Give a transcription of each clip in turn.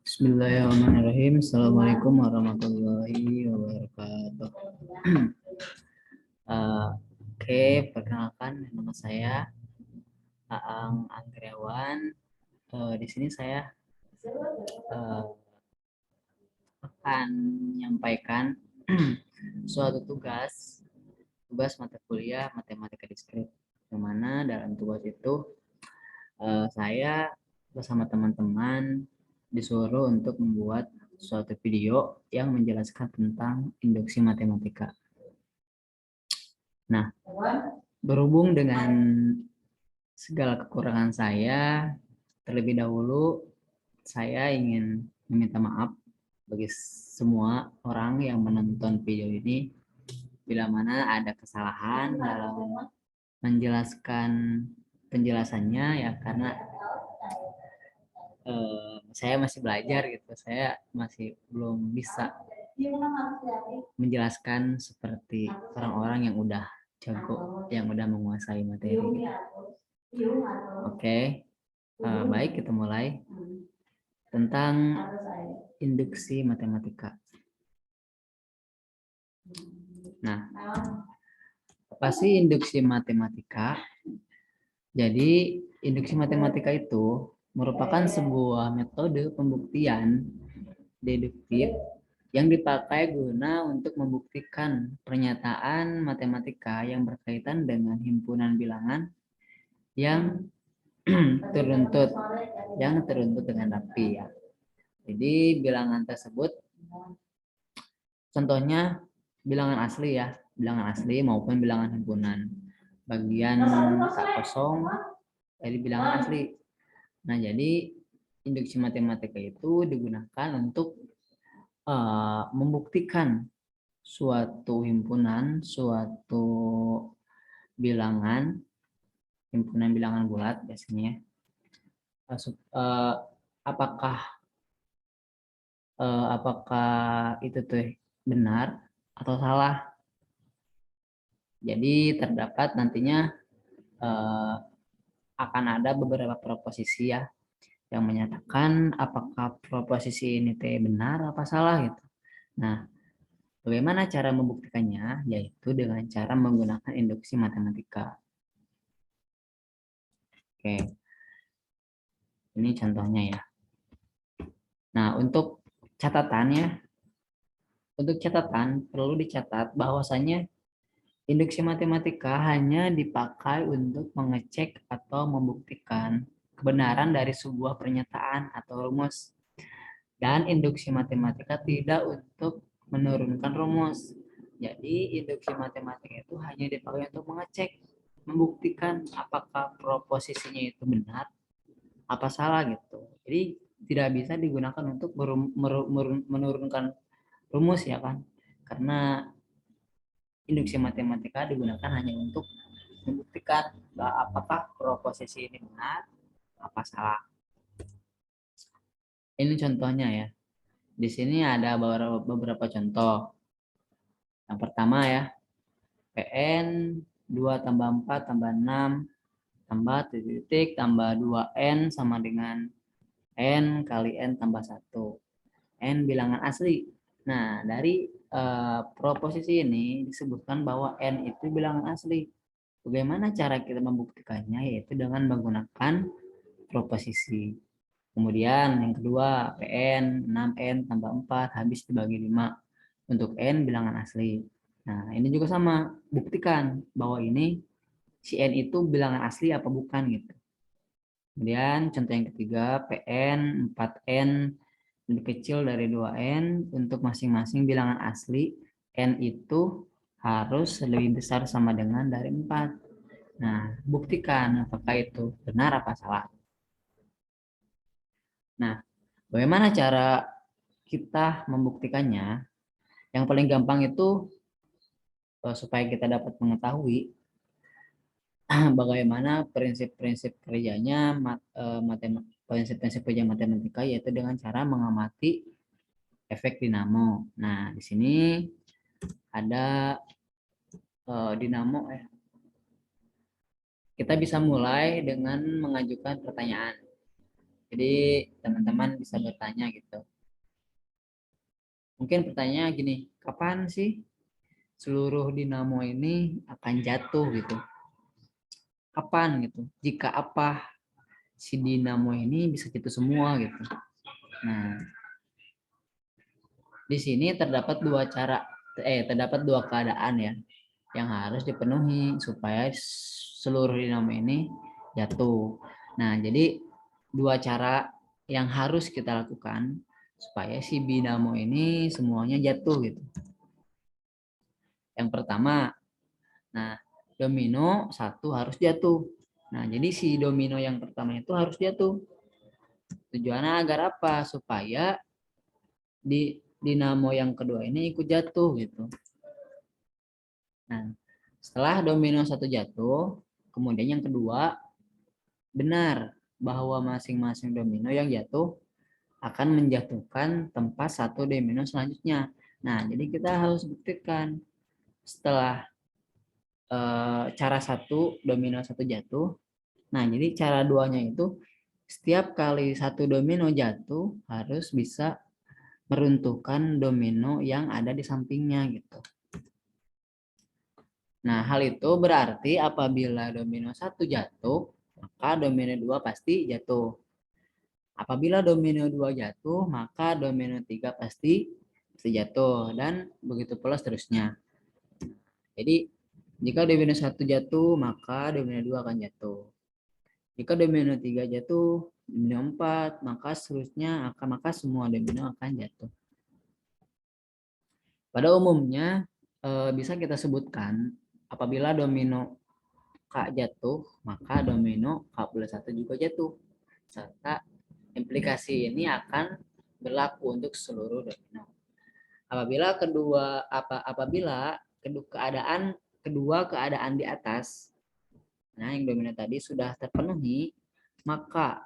Bismillahirrahmanirrahim. Assalamualaikum warahmatullahi wabarakatuh. Oke, perkenalkan nama saya Aang Anggriawan. Di sini saya akan menyampaikan suatu tugas mata kuliah matematika diskrit, yang mana dalam tugas itu saya bersama teman-teman disuruh untuk membuat suatu video yang menjelaskan tentang induksi matematika. Nah, berhubung dengan segala kekurangan saya, terlebih dahulu saya ingin meminta maaf bagi semua orang yang menonton video ini bila mana ada kesalahan dalam menjelaskan penjelasannya, ya karena saya masih belajar gitu, saya masih belum bisa menjelaskan seperti orang-orang yang udah jago, yang udah menguasai materi gitu. Oke, baik, kita mulai tentang induksi matematika. Nah, apa sih induksi matematika? Jadi, induksi matematika itu merupakan sebuah metode pembuktian deduktif yang dipakai guna untuk membuktikan pernyataan matematika yang berkaitan dengan himpunan bilangan yang teruntut dengan rapi, ya. Jadi bilangan tersebut contohnya bilangan asli, ya, bilangan asli maupun bilangan himpunan. Bagian tak kosong dari bilangan asli. Nah, jadi induksi matematika itu digunakan untuk membuktikan suatu himpunan, suatu bilangan, himpunan bilangan bulat biasanya, apakah itu tuh benar atau salah. Jadi terdapat nantinya akan ada beberapa proposisi, ya, yang menyatakan apakah proposisi ini teh benar apa salah gitu. Nah, bagaimana cara membuktikannya? Yaitu dengan cara menggunakan induksi matematika. Oke, ini contohnya, ya. Nah, untuk catatannya, perlu dicatat bahwasanya induksi matematika hanya dipakai untuk mengecek atau membuktikan kebenaran dari sebuah pernyataan atau rumus. Dan induksi matematika tidak untuk menurunkan rumus. Jadi induksi matematika itu hanya dipakai untuk mengecek, membuktikan apakah proposisinya itu benar apa salah gitu. Jadi tidak bisa digunakan untuk menurunkan rumus, ya kan? Karena induksi matematika digunakan hanya untuk membuktikan apakah proposisi ini benar apa salah. Ini contohnya, ya. Di sini ada beberapa contoh. Yang pertama, ya, PN 2 tambah 4 tambah 6 tambah titik tambah 2N sama dengan N kali N tambah 1. N bilangan asli. Nah, dari proposisi ini disebutkan bahwa N itu bilangan asli. Bagaimana cara kita membuktikannya? Yaitu dengan menggunakan proposisi. Kemudian yang kedua, PN 6N tambah 4 habis dibagi 5 untuk N bilangan asli. Nah, ini juga sama, buktikan bahwa ini si N itu bilangan asli apa bukan gitu. Kemudian contoh yang ketiga, PN 4N lebih kecil dari 2N untuk masing-masing bilangan asli, N itu harus lebih besar sama dengan dari 4. Nah, buktikan apakah itu benar apa salah. Nah, bagaimana cara kita membuktikannya? Yang paling gampang itu supaya kita dapat mengetahui bagaimana prinsip-prinsip kerjanya prinsip-prinsip kerja matematika, yaitu dengan cara mengamati efek dinamo. Nah, di sini ada dinamo, kita bisa mulai dengan mengajukan pertanyaan. Jadi teman-teman bisa bertanya gitu. Mungkin pertanyaannya gini, kapan sih seluruh dinamo ini akan jatuh gitu? Kapan gitu? Jika apa si dinamo ini bisa jatuh semua gitu. Nah, di sini terdapat dua keadaan ya yang harus dipenuhi supaya seluruh dinamo ini jatuh. Nah, jadi dua cara yang harus kita lakukan supaya si dinamo ini semuanya jatuh gitu. Yang pertama, nah domino satu harus jatuh. Nah, jadi si domino yang pertama itu harus jatuh. Tujuannya agar apa? Supaya di dinamo yang kedua ini ikut jatuh gitu. Nah, setelah domino satu jatuh, kemudian yang kedua, benar bahwa masing-masing domino yang jatuh akan menjatuhkan tempat satu domino selanjutnya. Nah, jadi kita harus buktikan setelah cara satu domino satu jatuh. Nah, jadi cara duanya itu setiap kali satu domino jatuh harus bisa meruntuhkan domino yang ada di sampingnya gitu. Nah, hal itu berarti apabila domino satu jatuh, maka domino dua pasti jatuh. Apabila domino 2 jatuh, maka domino 3 pasti jatuh dan begitu pula seterusnya. Jadi, jika domino 1 jatuh, maka domino 2 akan jatuh. Jika domino 3 jatuh, domino 4, maka seterusnya maka semua domino akan jatuh. Pada umumnya bisa kita sebutkan apabila domino K jatuh, maka domino K plus 1 juga jatuh. Serta implikasi ini akan berlaku untuk seluruh domino. Apabila kedua keadaan di atas, nah yang domino tadi sudah terpenuhi, maka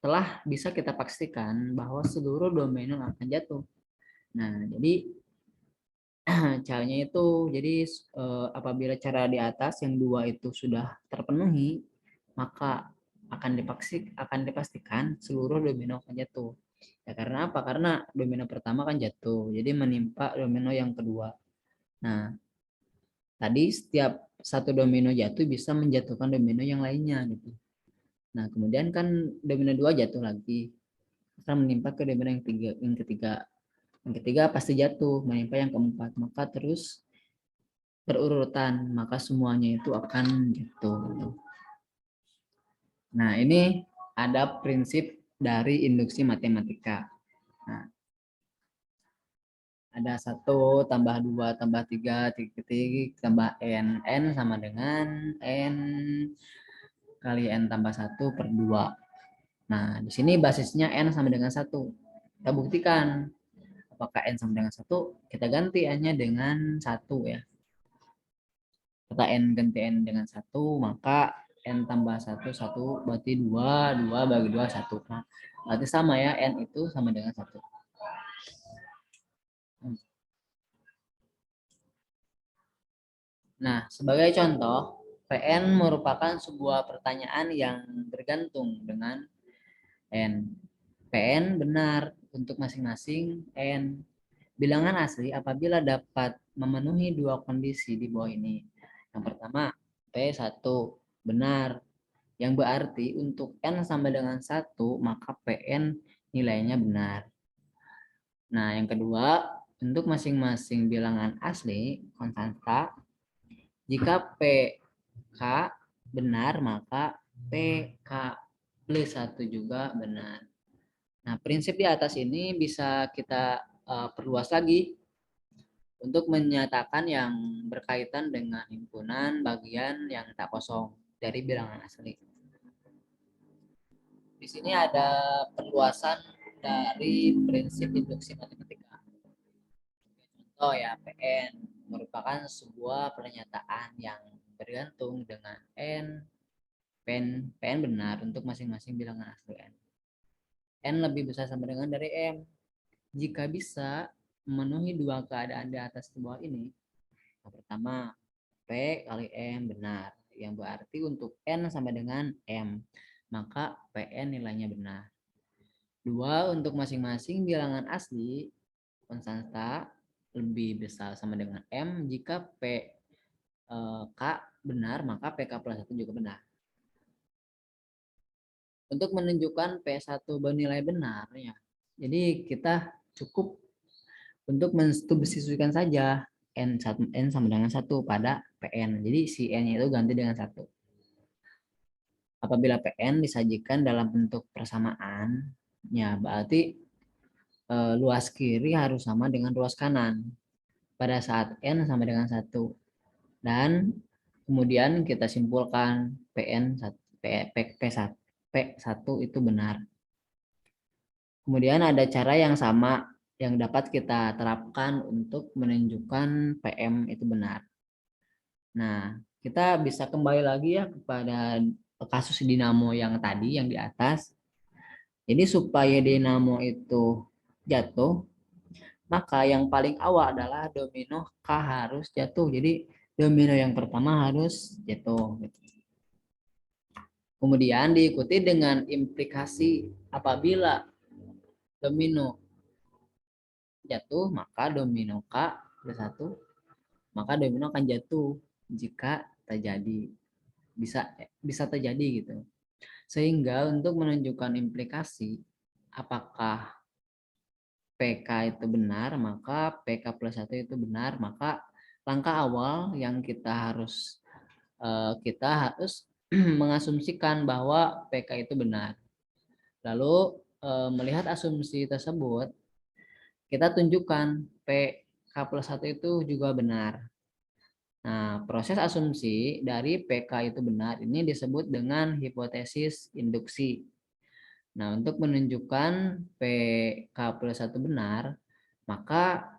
telah bisa kita pastikan bahwa seluruh domino akan jatuh. Nah, jadi caranya itu apabila cara di atas yang dua itu sudah terpenuhi, maka akan dipastikan seluruh domino akan jatuh. Ya karena apa? Karena domino pertama kan jatuh, jadi menimpa domino yang kedua. Nah, tadi setiap satu domino jatuh bisa menjatuhkan domino yang lainnya gitu. Nah, kemudian kan domino dua jatuh lagi, akan menimpa ke domino yang ketiga. Yang ketiga pasti jatuh, menimpa yang keempat. Maka terus berurutan, maka semuanya itu akan jatuh. Gitu. Nah, ini ada prinsip dari induksi matematika. Nah, ada 1 tambah 2 tambah 3 titik tambah n sama dengan n kali n tambah 1 per 2. Nah, di sini basisnya n sama dengan 1. Kita buktikan apakah n sama dengan 1, kita ganti n-nya dengan 1 ya. Kata n ganti n dengan 1, maka n tambah 1, 1 berarti 2, 2 bagi 2, 1. Nah, berarti sama ya, n itu sama dengan 1. Nah, sebagai contoh, Pn merupakan sebuah pertanyaan yang bergantung dengan n. Pn benar untuk masing-masing n. Bilangan asli apabila dapat memenuhi dua kondisi di bawah ini. Yang pertama, P1 benar. Yang berarti untuk n sama dengan 1, maka Pn nilainya benar. Nah, yang kedua, untuk masing-masing bilangan asli, konstanta, jika PK benar, maka PK plus 1 juga benar. Nah, prinsip di atas ini bisa kita perluas lagi untuk menyatakan yang berkaitan dengan himpunan bagian yang tak kosong dari bilangan asli. Di sini ada perluasan dari prinsip induksi matematika. Contoh ya, PN merupakan sebuah pernyataan yang bergantung dengan N. PN benar untuk masing-masing bilangan asli N. N lebih besar sama dengan dari M. Jika bisa memenuhi dua keadaan di atas di bawah ini, yang pertama, P kali M benar. yang berarti untuk N sama dengan M, maka PN nilainya benar. 2, untuk masing-masing bilangan asli konstanta lebih besar sama dengan M, jika K benar, maka PK plus 1 juga benar. Untuk menunjukkan P1 bernilai benar, ya, jadi kita cukup untuk mensubstitusikan saja N sama dengan 1 pada PN. Jadi si N itu ganti dengan 1. Apabila PN disajikan dalam bentuk persamaan, ya berarti luas kiri harus sama dengan luas kanan pada saat N sama dengan 1. Dan kemudian kita simpulkan PN P1 itu benar. Kemudian ada cara yang sama yang dapat kita terapkan untuk menunjukkan PM itu benar. Nah, kita bisa kembali lagi ya kepada kasus dinamo yang tadi yang di atas. Jadi supaya dinamo itu jatuh, maka yang paling awal adalah domino K harus jatuh. Jadi domino yang pertama harus jatuh. Kemudian diikuti dengan implikasi apabila domino jatuh, maka domino K plus 1, maka domino akan jatuh jika terjadi. Bisa terjadi gitu. Sehingga untuk menunjukkan implikasi apakah PK itu benar, maka PK plus 1 itu benar, maka langkah awal yang kita harus mengasumsikan bahwa PK itu benar. Lalu melihat asumsi tersebut, kita tunjukkan PK plus 1 itu juga benar. Nah, proses asumsi dari PK itu benar ini disebut dengan hipotesis induksi. Nah, untuk menunjukkan PK plus 1 benar, maka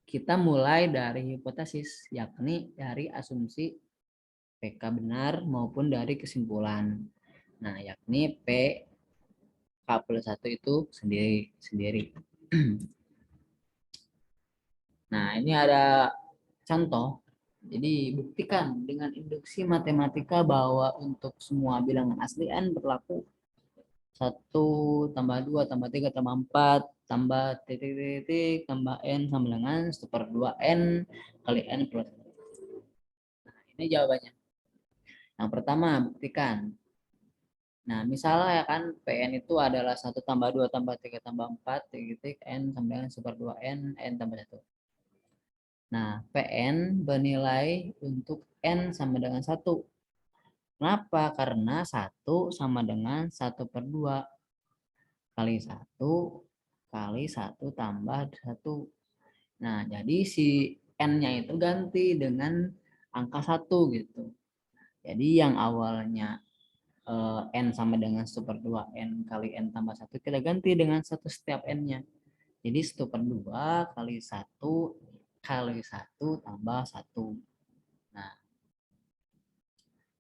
kita mulai dari hipotesis, yakni dari asumsi PK benar maupun dari kesimpulan. Nah, yakni PK plus 1 itu sendiri. Nah, ini ada contoh. Jadi buktikan dengan induksi matematika bahwa untuk semua bilangan asli N berlaku 1 tambah 2 tambah 3 tambah 4 tambah titik tambah N sama dengan 1/2 N kali N plus. Nah, ini jawabannya. Yang pertama, buktikan. Nah, misalnya ya kan PN itu adalah 1 tambah 2 tambah 3 tambah 4 titik N sama dengan 1/2 N tambah 1. Nah, PN bernilai untuk N sama dengan 1. Kenapa? Karena 1 sama dengan 1/2 kali 1 kali 1 tambah 1. Nah, jadi si N-nya itu ganti dengan angka 1 gitu. Jadi yang awalnya N sama dengan 1/2 N kali N tambah 1, kita ganti dengan 1 setiap N-nya. Jadi 1/2 kali 1 kali 1 tambah 1. Nah,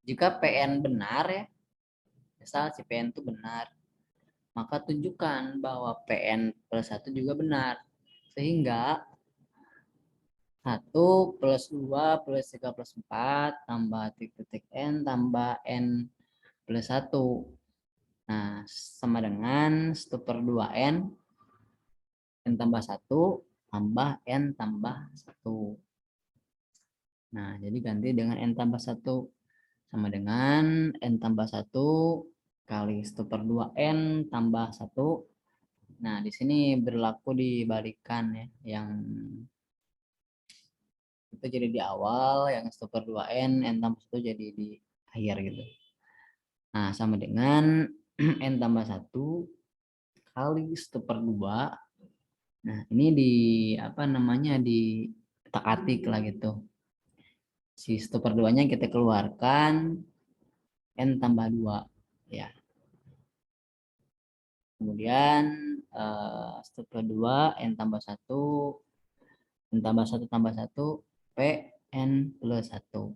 jika PN benar ya, misal si PN itu benar, maka tunjukkan bahwa PN plus 1 juga benar. Sehingga 1 plus 2 plus 3 plus 4 tambah titik N tambah N plus 1. Nah, sama dengan 1/2 N tambah 1 tambah N tambah 1. Nah, jadi ganti dengan N tambah 1 sama dengan N tambah 1 kali 1/2 N tambah 1. Nah, di sini berlaku dibalikan ya. Yang itu jadi di awal, yang 1/2 N tambah 1 jadi di akhir gitu. Nah, sama dengan N tambah 1 kali 1/2. Nah, ini di apa namanya di atik lah gitu. Si 1/2-nya kita keluarkan N tambah 2 ya. Kemudian 1/2 N tambah 1 N tambah 1 tambah 1 P N plus 1.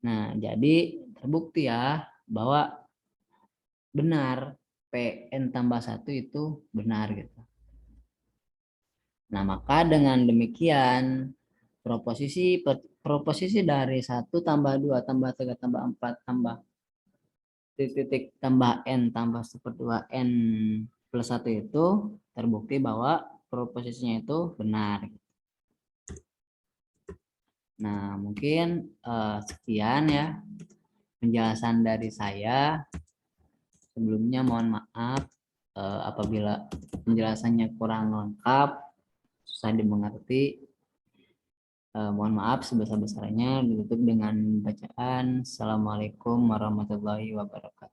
Nah, jadi terbukti ya bahwa benar P N tambah 1 itu benar gitu. Nah, maka dengan demikian proposisi dari 1 tambah 2 tambah 3 tambah 4 tambah titik tambah n tambah 1/2 n plus 1 itu terbukti bahwa proposisinya itu benar. Nah, mungkin sekian ya penjelasan dari saya. Sebelumnya mohon maaf apabila penjelasannya kurang lengkap, susah dimengerti. Mohon maaf sebesar-besarnya. Ditutup dengan bacaan Assalamualaikum warahmatullahi wabarakatuh.